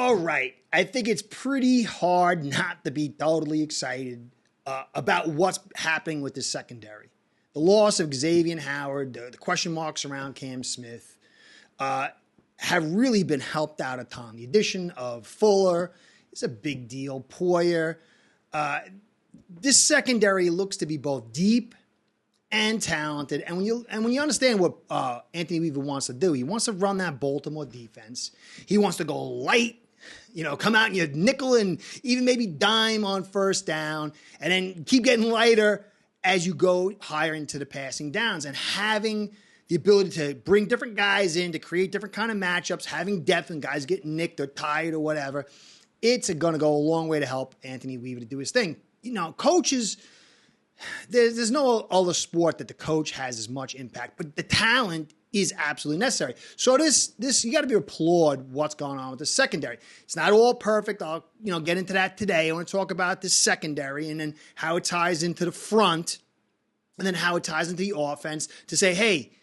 All right. I think it's pretty hard not to be totally excited about what's happening with the secondary. The loss of Xavier Howard, the question marks around Cam Smith have really been helped out a ton. The addition of Fuller is a big deal. Poyer. This secondary looks to be both deep and talented. And when you understand what Anthony Weaver wants to do, he wants to run that Baltimore defense. He wants to go light, come out and you nickel and even maybe dime on first down, and then keep getting lighter as you go higher into the passing downs. And having the ability to bring different guys in to create different kind of matchups, having depth when guys get nicked or tired or whatever, it's going to go a long way to help Anthony Weaver to do his thing. Coaches, there's no other sport that the coach has as much impact, but the talent is absolutely necessary. So this you got to be applaud what's going on with the secondary. It's not all perfect. I'll get into that today. I want to talk about the secondary and then how it ties into the front, and then how it ties into the offense to say, hey,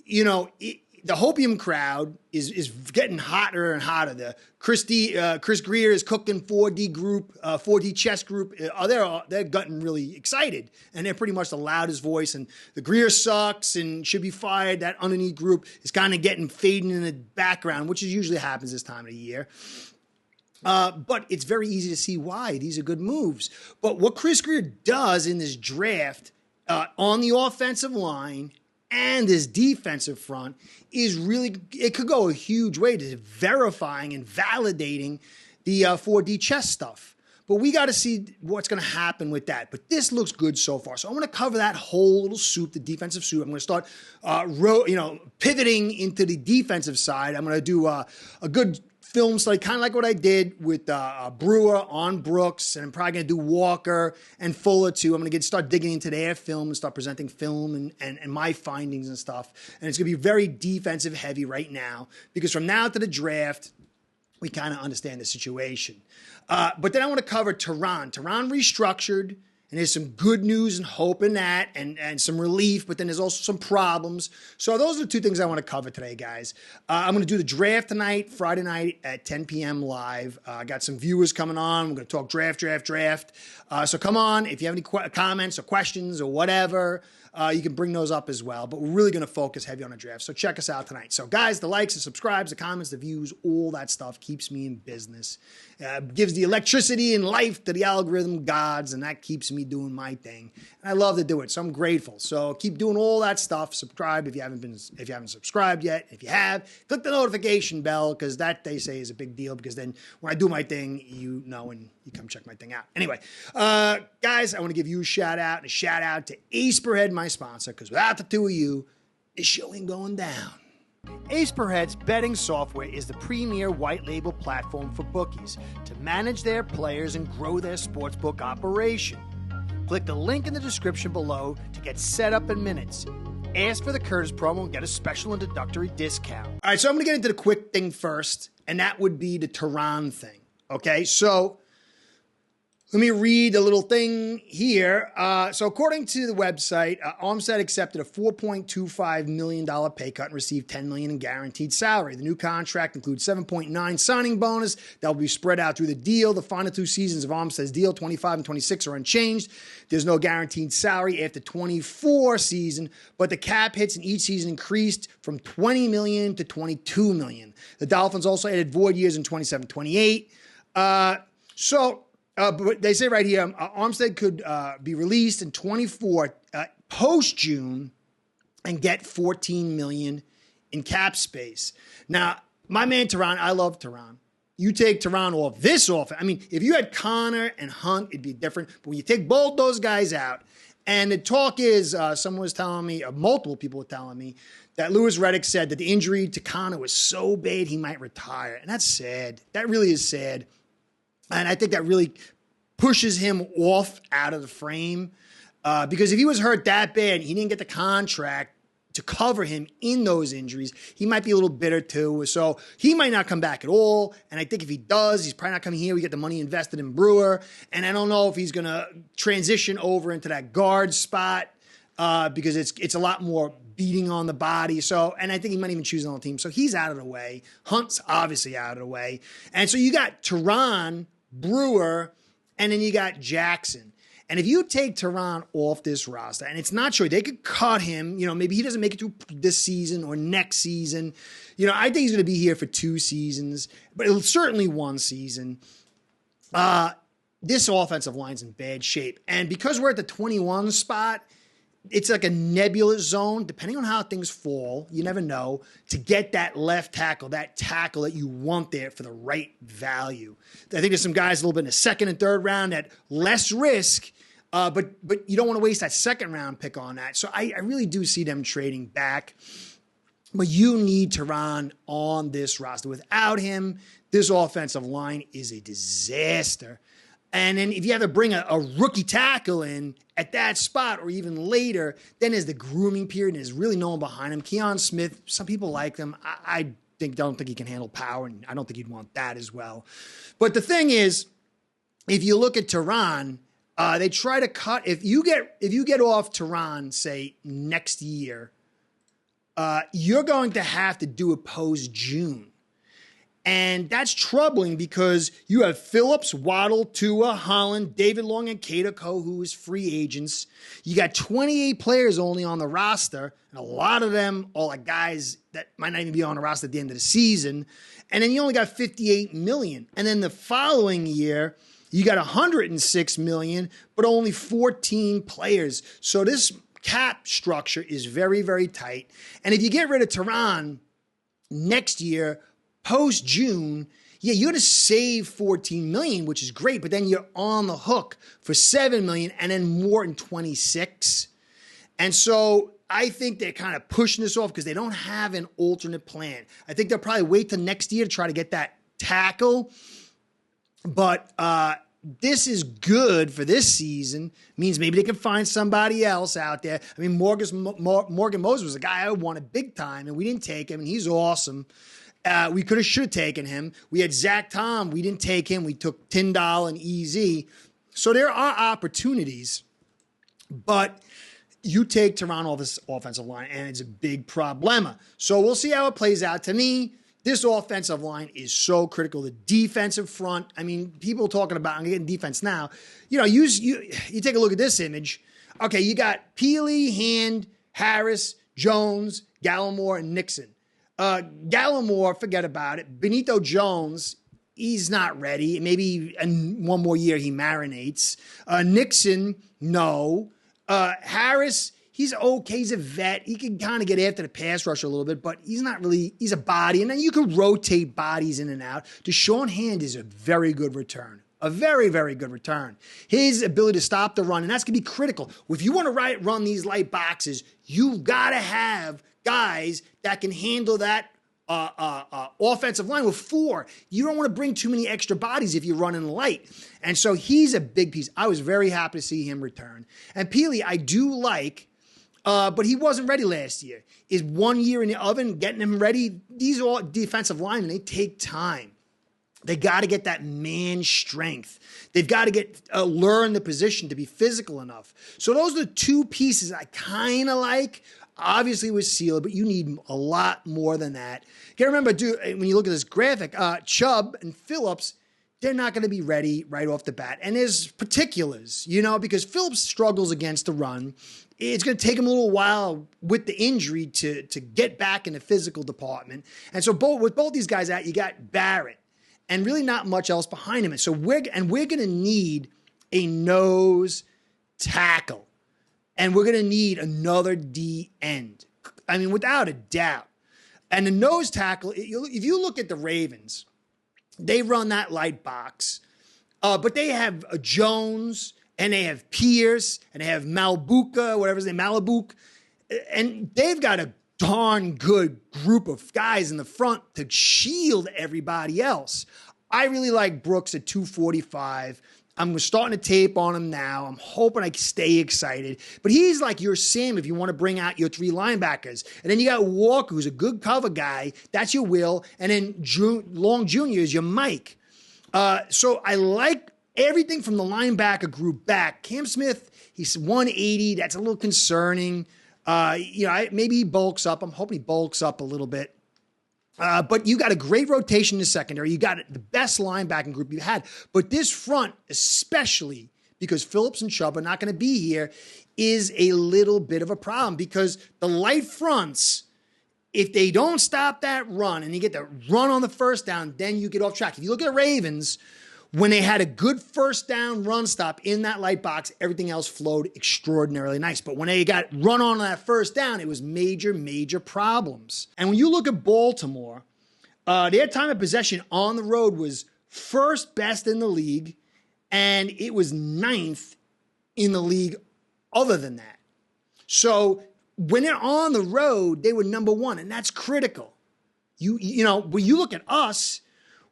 the Hopium crowd is getting hotter and hotter. The Chirs Grier is cooking 4D group, 4D chess group. They're getting really excited, and they're pretty much the loudest voice. And the Grier sucks and should be fired. That underneath group is kind of fading in the background, which usually happens this time of the year. But it's very easy to see why these are good moves. But what Chirs Grier does in this draft on the offensive line and his defensive front is really, it could go a huge way to verifying and validating the 4D chess stuff. But we got to see what's going to happen with that. But this looks good so far. So I'm going to cover that whole little soup, the defensive soup. I'm going to start, pivoting into the defensive side. I'm going to do a good film study, kind of like what I did with Brewer on Brooks, and I'm probably going to do Walker and Fuller too. I'm going to start digging into their film and start presenting film and my findings and stuff. And it's going to be very defensive heavy right now, because from now to the draft, we kind of understand the situation. But then I want to cover Terron. Terron restructured. And there's some good news and hope in that, and some relief, but then there's also some problems. So those are the two things I want to cover today, guys. I'm going to do the draft tonight, Friday night at 10 p.m. live. I got some viewers coming on. We're going to talk draft. So come on. If you have any comments or questions or whatever, you can bring those up as well. But we're really going to focus heavy on the draft. So check us out tonight. So guys, the likes, the subscribes, the comments, the views, all that stuff keeps me in business. Gives the electricity and life to the algorithm gods, and that keeps me doing my thing. And I love to do it, so I'm grateful. So keep doing all that stuff. Subscribe if you haven't subscribed yet. If you have, click the notification bell, because that, they say, is a big deal, because then when I do my thing, and you come check my thing out. Anyway, guys, I want to give you a shout out to Ace Per Head, my sponsor, because without the two of you, this show ain't going down. Ace Per Head's betting software is the premier white label platform for bookies to manage their players and grow their sportsbook operation. Click the link in the description below to get set up in minutes. Ask for the Curtis promo and get a special introductory discount. All right, so I'm going to get into the quick thing first, and that would be the Terron thing. Okay, so let me read a little thing here. So according to the website, Armstead accepted a $4.25 million pay cut and received $10 million in guaranteed salary. The new contract includes $7.9 signing bonus that will be spread out through the deal. The final two seasons of Armstead's deal, 25 and 26, are unchanged. There's no guaranteed salary after 24 season, but the cap hits in each season increased from $20 million to $22 million. The Dolphins also added void years in 27, 28. But they say right here, Armstead could be released in 24 post-June and get $14 million in cap space. Now, my man Terron, I love Terron. You take Terron off this offense. I mean, if you had Connor and Hunt, it'd be different. But when you take both those guys out, and the talk is, someone was telling me, multiple people were telling me, that Louis Riddick said that the injury to Connor was so bad he might retire. And that's sad. That really is sad. And I think that really pushes him off out of the frame, because if he was hurt that bad, he didn't get the contract to cover him in those injuries, he might be a little bitter too. So he might not come back at all. And I think if he does, he's probably not coming here. We get the money invested in Brewer. And I don't know if he's going to transition over into that guard spot, because it's a lot more beating on the body. So, and I think he might even choose on the team. So he's out of the way. Hunt's obviously out of the way. And so you got Terron, Brewer, and then you got Jackson. And if you take Terron off this roster, and it's not sure, they could cut him, maybe he doesn't make it through this season or next season. I think he's going to be here for 2 seasons, but it'll certainly 1 season. This offensive line's in bad shape. And because we're at the 21 spot, it's like a nebulous zone, depending on how things fall, you never know, to get that left tackle, that tackle that you want there for the right value. I think there's some guys a little bit in the 2nd and 3rd round at less risk, but you don't want to waste that 2nd round pick on that. So I really do see them trading back. But you need Terron on this roster. Without him, this offensive line is a disaster. And then if you have to bring a rookie tackle in at that spot or even later, then there's the grooming period and there's really no one behind him. Keon Smith, some people like him. I don't think he can handle power, and I don't think he'd want that as well. But the thing is, if you look at Terron, they try to cut. If you get off Terron, say next year, you're going to have to do it post-June. And that's troubling because you have Phillips, Waddle, Tua, Holland, David Long, and Katoko, who is free agents. You got 28 players only on the roster, and a lot of them are like guys that might not even be on the roster at the end of the season. And then you only got $58 million. And then the following year, you got $106 million, but only 14 players. So this cap structure is very, very tight. And if you get rid of Terron next year, post-June, you're going to save $14 million, which is great, but then you're on the hook for $7 million and then more in 26. And so I think they're kind of pushing this off because they don't have an alternate plan. I think they'll probably wait till next year to try to get that tackle. But this is good for this season. Means maybe they can find somebody else out there. I mean, Morgan Moses was a guy I wanted big time, and we didn't take him, and he's awesome. We should have taken him. We had Zach Tom. We didn't take him. We took Tyndall and EZ. So there are opportunities, but you take Terron off this offensive line, and it's a big problema. So we'll see how it plays out. To me, this offensive line is so critical. The defensive front, I mean, people talking about, I'm getting defense now. You take a look at this image. Okay, you got Peely, Hand, Harris, Jones, Gallimore, and Nixon. Gallimore, forget about it. Benito Jones, he's not ready. Maybe in 1 more year he marinates. Nixon, no. Harris, he's okay. He's a vet. He can kind of get after the pass rush a little bit, but he's not really, he's a body. And then you can rotate bodies in and out. Deshaun Hand is a very good return. A very, very good return. His ability to stop the run, and that's going to be critical. If you want to run these light boxes, you've got to have guys that can handle that offensive line with 4. You don't want to bring too many extra bodies if you're running light. And so he's a big piece. I was very happy to see him return. And Peely, I do like, but he wasn't ready last year. Is 1 year in the oven, getting him ready. These are all defensive linemen. They take time. They got to get that man strength. They've got to get learn the position to be physical enough. So those are the 2 pieces I kind of like. Obviously with Sealer, but you need a lot more than that. You got to remember, when you look at this graphic, Chubb and Phillips, they're not going to be ready right off the bat. And there's particulars, because Phillips struggles against the run. It's going to take him a little while with the injury to get back in the physical department. And so with both these guys out, you got Barrett and really not much else behind him. And so we're going to need a nose tackle. And we're going to need another D end. I mean, without a doubt. And the nose tackle, if you look at the Ravens, they run that light box. But they have a Jones, and they have Pierce, and they have Malbuka, whatever his name, Malabuk. And they've got a darn good group of guys in the front to shield everybody else. I really like Brooks at 245. I'm starting to tape on him now. I'm hoping I stay excited. But he's like your Sam if you want to bring out your 3 linebackers. And then you got Walker, who's a good cover guy. That's your Will. And then Long Jr. is your Mike. So I like everything from the linebacker group back. Cam Smith, he's 180. That's a little concerning. Maybe he bulks up. I'm hoping he bulks up a little bit. But you got a great rotation in the secondary. You got the best linebacking group you had. But this front, especially because Phillips and Chubb are not going to be here, is a little bit of a problem because the light fronts, if they don't stop that run and you get the run on the first down, then you get off track. If you look at the Ravens, when they had a good first down run stop in that light box, everything else flowed extraordinarily nice. But when they got run on that first down, it was major, major problems. And when you look at Baltimore, their time of possession on the road was first best in the league, and it was 9th in the league other than that. So when they're on the road, they were number 1, and that's critical. When you look at us,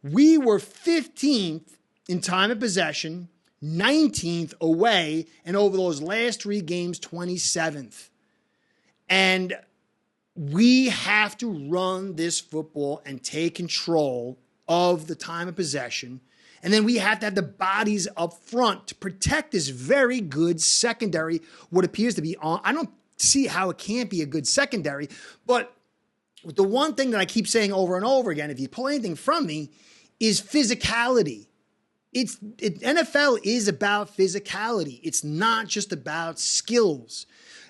we were 15th in time of possession, 19th away, and over those last 3 games, 27th. And we have to run this football and take control of the time of possession. And then we have to have the bodies up front to protect this very good secondary, what appears to be on. I don't see how it can't be a good secondary, but the one thing that I keep saying over and over again, if you pull anything from me, is physicality. NFL is about physicality. It's not just about skills.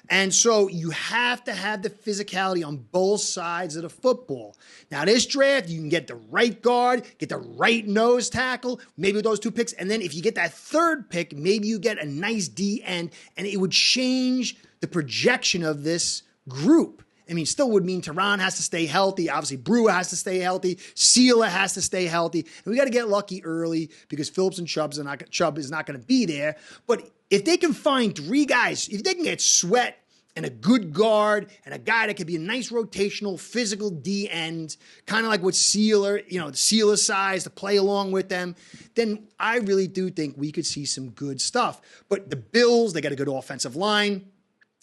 And so you have to have the physicality on both sides of the football. Now, this draft, you can get the right guard, get the right nose tackle, maybe with those 2 picks. And then if you get that 3rd pick, maybe you get a nice D end, and it would change the projection of this group. I mean, still would mean Terron has to stay healthy. Obviously, Brewer has to stay healthy. Sealer has to stay healthy. And we got to get lucky early because Phillips and Chubb is not going to be there. But if they can find 3 guys, if they can get Sweat and a good guard and a guy that could be a nice rotational physical D end, kind of like what Sealer, the Sealer size to play along with them, then I really do think we could see some good stuff. But the Bills, they got a good offensive line.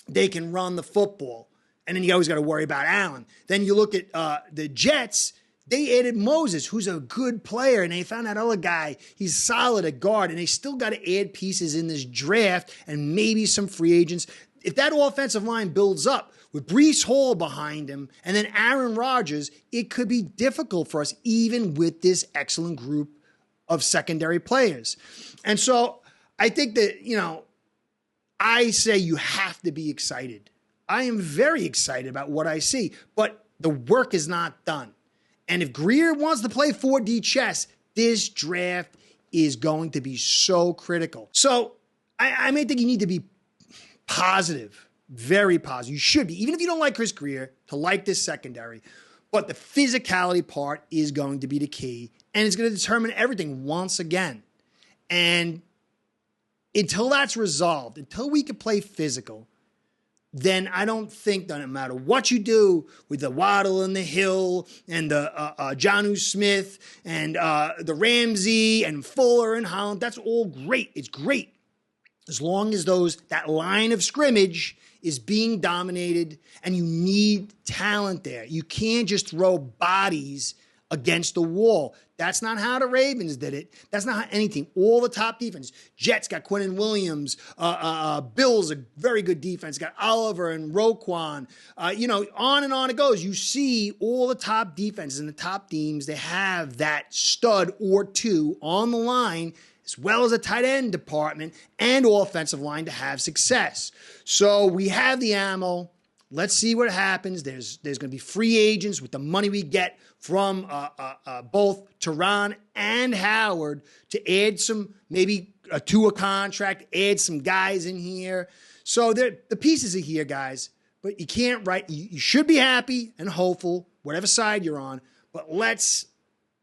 They can run the football. And then you always got to worry about Allen. Then you look at the Jets. They added Moses, who's a good player, and they found that other guy. He's solid at guard, and they still got to add pieces in this draft and maybe some free agents. If that offensive line builds up with Breece Hall behind him and then Aaron Rodgers, it could be difficult for us even with this excellent group of secondary players. And so I think that, I say you have to be excited. I am very excited about what I see, but the work is not done. And if Grier wants to play 4D chess, this draft is going to be so critical. So I may think you need to be positive, very positive. You should be, even if you don't like Chirs Grier, to like this secondary. But the physicality part is going to be the key, and it's going to determine everything once again. And until that's resolved, until we can play physical, then I don't think that no matter what you do with the Waddle and the Hill and the Jonnu Smith and the Ramsey and Fuller and Holland, that's all great. It's great. As long as that line of scrimmage is being dominated and you need talent there. You can't just throw bodies against the wall. That's not how the Ravens did it. That's not how anything. All the top defense. Jets got Quinnen Williams. Bills, a very good defense. Got Oliver and Roquan. On and on it goes. You see all the top defenses and the top teams, they have that stud or 2 on the line, as well as a tight end department and offensive line to have success. So we have the ammo. Let's see what happens. There's going to be free agents with the money we get from both Terron and Howard to add some, maybe to a contract, add some guys in here. So the pieces are here, guys. But you can't you should be happy and hopeful, whatever side you're on. But let's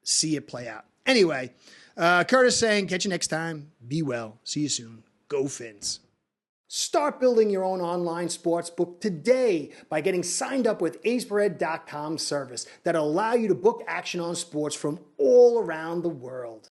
see it play out. Anyway, Curtis saying, catch you next time. Be well. See you soon. Go Fins. Start building your own online sports book today by getting signed up with aceperhead.com service that'll allow you to book action on sports from all around the world.